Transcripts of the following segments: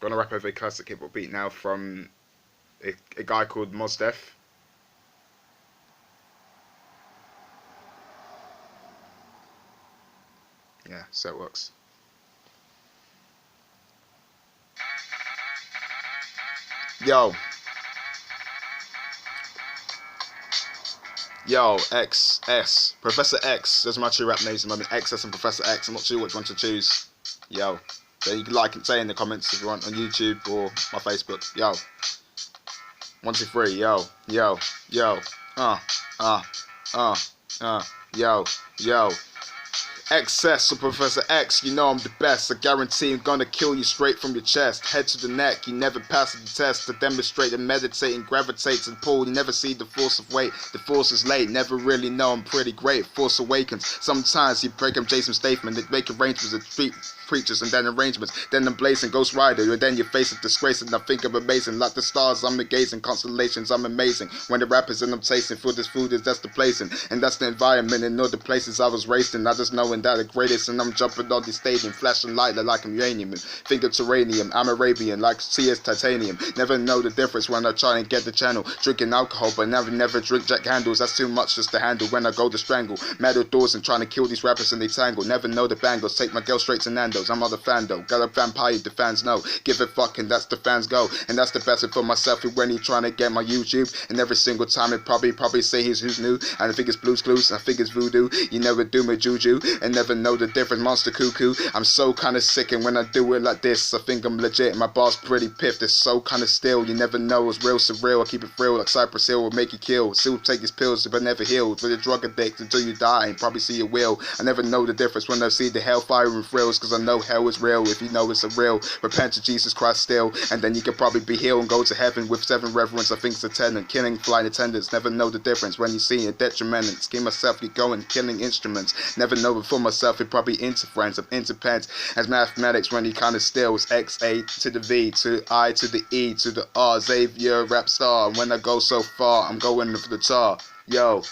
Gonna rap over a classic hip hop beat now from a guy called Mos Def. Yeah, so it works. Yo, yo, X, S, Professor X. Those are my two rap names. I'm XS and Professor X. I'm not sure which one to choose. Yo, so you can like and say in the comments if you want on YouTube or my Facebook. Yo, 1, 2, 3. Yo, yo, yo. Uh, uh, uh, yo, yo. XS or Professor X, you know I'm the best. I guarantee I'm gonna kill you straight from your chest. Head to the neck, you never pass the test. To demonstrate and meditate and gravitate and pull. You never see the force of weight. The force is late, never really know I'm pretty great. Force awakens. Sometimes you break up Jason Statham. They make arrangements with street preachers and then arrangements. Then I'm blazing Ghost Rider. And then you face a disgrace and I think I'm amazing. Like the stars, I'm gazing. Constellations, I'm amazing. When the rappers and I'm tasting for this food is that's the placing. And that's the environment and all the places I was raised in. I just knowing that the greatest and I'm jumping on the stage and flashing light like I'm uranium. Think of terranium, I'm Arabian like CS titanium. Never know the difference when I try and get the channel. Drinking alcohol but never drink Jack handles. That's too much just to handle when I go to strangle. Metal doors and trying to kill these rappers and they tangle. Never know the bangles. Take my girl straight to Nando's. I'm not a fan though. Got a vampire the fans know. Give a fuck and that's the fans go. And that's the best for myself when he trying to get my YouTube. And every single time it probably say he's who's new. And I think it's Blues Clues. And I think it's Voodoo. You never do me juju. And never know the difference. Monster cuckoo. I'm so kinda sick and when I do it like this I think I'm legit. My bar's pretty piffed. It's so kinda still. You never know it's real surreal. I keep it real like Cypress Hill will make you kill. Still take his pills but never healed. For the drug addict until you die and probably see your will. I never know the difference when I see the hellfire and thrills. Cause I know hell is real if you know it's a real. Repent to Jesus Christ still. And then you can probably be healed and go to heaven with 7 reverence. I think it's attendant. Killing flight attendants. Never know the difference when you see a detriment. Scheme myself get going. Killing instruments. Never know before myself it probably interference. I'm interpens as mathematics when you kinda still. It's XA to the V to I to the E to the R. Xavier rap star. And when I go so far I'm going for the tar. Yo.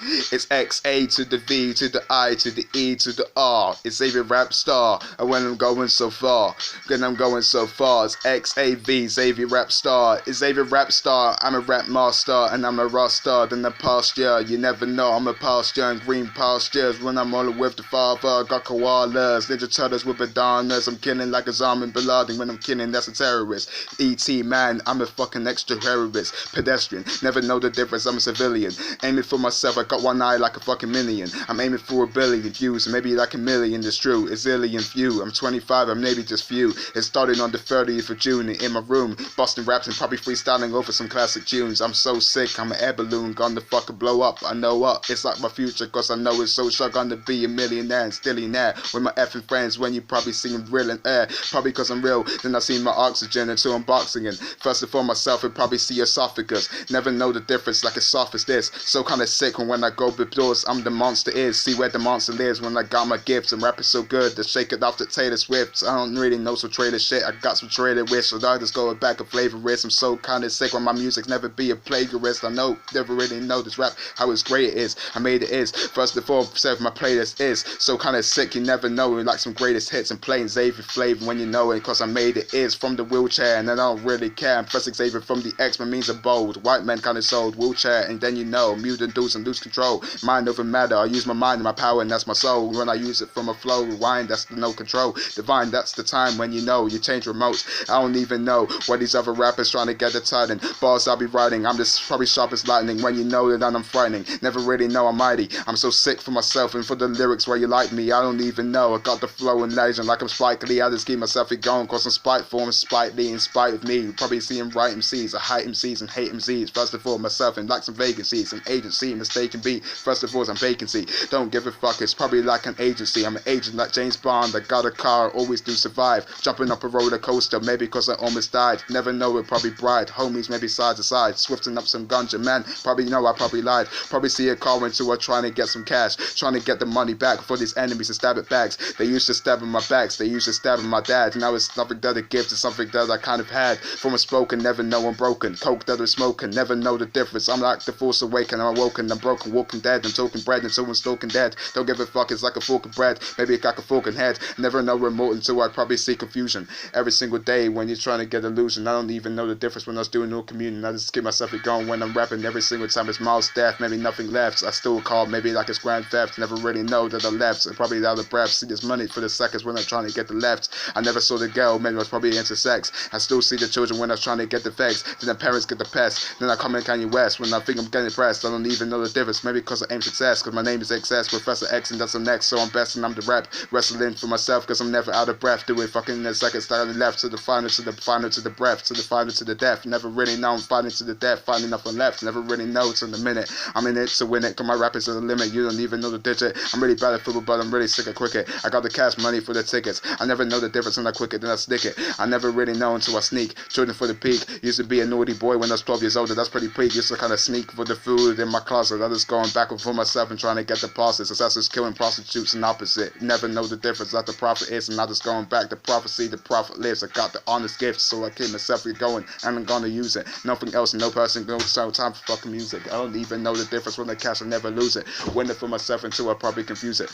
It's XA to the V to the I to the E to the R. It's Xavier rap star. And when I'm going so far, when I'm going so far, it's XAV Xavier rap star. It's Xavier rap star. I'm a rap master and I'm a raw star. Then the pasture, you never know. I'm a pasture and green pastures. When I'm all with the father, I got koalas, ninja turtles with bananas. I'm killing like a Osama bin Laden. When I'm killing, that's a terrorist. ET man, I'm a fucking extra terrorist. Pedestrian, never know the difference. I'm a civilian. Aiming for myself. I got one eye like a fucking million. I'm aiming for 1 billion views, maybe like 1,000,000. It's true, it's alien few. I'm 25, I'm maybe just few. It started on the 30th of June in my room, busting raps and probably freestyling over some classic tunes. I'm so sick, I'm an air balloon, gonna fucking blow up. I know what, it's like my future, cause I know it's so sure gonna be a millionaire and stillionaire with my effing friends when you probably see them real in air. Probably cause I'm real, then I see my oxygen until I'm boxing in. First and for myself, and probably see esophagus. Never know the difference like as soft as this. So kinda sick when I go doors, I'm the monster is. See where the monster lives when I got my gifts. And rapping so good to shake it off the Taylor Swift. I don't really know some trailer shit. I got some trailer wish, so I just go back a flavorist. I'm so kinda sick when my music's never be a plagiarist. I know, never really know this rap, how it's great it is. I made it is. First and foremost, my playlist is so kinda sick, you never know it. Like some greatest hits and plain Xavier flavor when you know it. Cause I made it is from the wheelchair and then I don't really care. I'm first Xavier from the X-Men means a bold. White man kinda sold, wheelchair, and then you know, mutant dudes and lose control. Mind over matter, I use my mind and my power and that's my soul. When I use it from a flow, rewind, that's the no control. Divine, that's the time when you know, you change remotes. I don't even know what these other rappers trying to get the titan. Bars I'll be writing, I'm just probably sharp as lightning. When you know that I'm frightening, never really know I'm mighty. I'm so sick for myself and for the lyrics where you like me. I don't even know, I got the flow and legend like I'm Spike Lee. I just keep myself it going cause I'm spiteful and spitely in spite of me. You probably see him right MCs, I hate MCs and hate MCs. First of all, myself and like some vacancies, an agency, mistaken beat. First of all, I'm vacancy. Don't give a fuck, it's probably like an agency. I'm an agent like James Bond. I got a car, always do survive. Jumping up a roller coaster, maybe cause I almost died. Never know it, probably bride. Homies, maybe side to side. Swifting up some ganja, man. Probably know I probably lied. Probably see a car into her trying to get some cash. Trying to get the money back for these enemies and stab at bags. They used to stab in my backs, they used to stab in my dad. Now it's nothing that a gift, it's something that I kind of had. From a spoken, never know I'm broken. Coke that I'm smoking, never know the difference. I'm like the Force Awakened, I'm awoken, I'm broken fucking walking dead. I'm talking bread and someone's talking dead. Don't give a fuck, it's like a fork of bread. Maybe it got a fork in head. Never know remote until I probably see confusion. Every single day when you're trying to get illusion. I don't even know the difference when I was doing no communion. I just keep myself going when I'm rapping. Every single time it's miles death. Maybe nothing left. I still call, maybe like it's grand theft. Never really know that I left. I'm probably out of breath. See this money for the seconds when I'm trying to get the left. I never saw the girl, maybe I was probably into sex. I still see the children when I was trying to get the facts. Then the parents get the pest. Then I come in Kanye West when I think I'm getting pressed. I don't even know the difference. Maybe because I aim success. Because my name is XS, Professor X, and that's the next. So I'm best and I'm the rap. Wrestling for myself because I'm never out of breath. Do it fucking in a second. Starting left to the final, to the final, to the breath, to the final, to the death. Never really know I'm fighting to the death. Finding nothing left. Never really know till the minute. I'm in it to win it. Cause my rap is to the limit. You don't even know the digit. I'm really bad at football, but I'm really sick of cricket. I got the cash money for the tickets. I never know the difference when I quick it, then I stick it. I never really know until I sneak. Children for the peak. Used to be a naughty boy when I was 12 years old. That's pretty peak. Used to kind of sneak for the food in my closet. I was going back and for myself and trying to get the passes. Assassins killing prostitutes and opposite. Never know the difference that the prophet is. And I just going back. The prophecy, the prophet lives. I got the honest gift, so I keep myself going and I'm gonna use it. Nothing else, no person goes. So time for fucking music. I don't even know the difference when I cash. I never lose it. Win it for myself until I probably confuse it.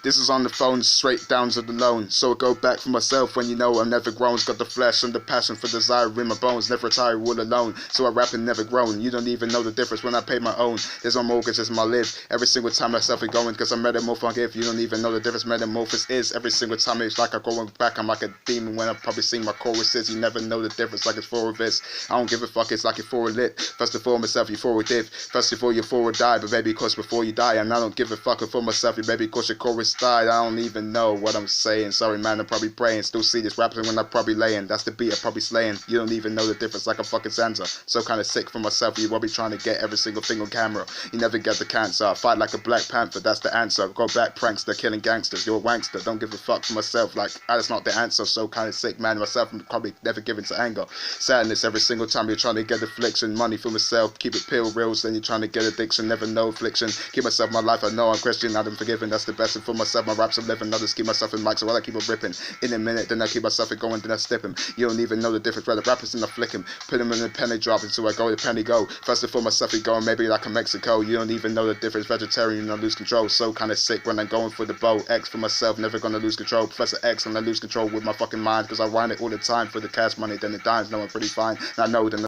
This is on the phone, straight down to the loan. So I go back for myself when you know I'm never grown. Got the flesh and the passion for desire in my bones. Never retire all alone. So I rap and never grown. You don't even know the difference when I pay my own. There's no mortgage, it's my live. Every single time I self going, cause I'm metamorph give. You don't even know the difference metamorphosis is. Every single time it's like I'm going back. I'm like a demon when I probably sing my choruses. You never know the difference like it's for a this. I don't give a fuck, it's like it's for a lit. First of all myself, you for a div. First of all you for a die. But baby, cause before you die, and I don't give a fuck for myself. You baby, cause your chorus died. I don't even know what I'm saying. Sorry man, I'm probably praying. Still see this rapping when I'm probably laying. That's the beat I'm probably slaying. You don't even know the difference like a fucking Santa. So kind of sick for myself. You probably trying to get every single thing on camera. You never get the cancer. Fight like a Black Panther, that's the answer. Go back prankster, killing gangsters. You're a wankster. Don't give a fuck for myself. Like that's not the answer. So kind of sick man. Myself I'm probably never given to anger. Sadness every single time you're trying to get affliction. Money for myself. Keep it pill reels. Then you're trying to get addiction. Never know affliction. Keep myself my life. I know I'm Christian. I'm forgiven. That's the best. And for myself my raps I'm living. Others keep myself in mic, so I keep on ripping. In a minute, then I keep myself in going, then I step him. You don't even know the difference. Where the rappers in the flick him, put him in a penny drop until I go, the penny go. First and foremost, myself going, maybe like a Mexico. You don't even know the difference. Vegetarian, I lose control. So kind of sick when I'm going for the bow. X for myself, never gonna lose control. Professor X, and I lose control with my fucking mind, because I wind it all the time for the cash money, then the dimes. No, I'm pretty fine. And I know then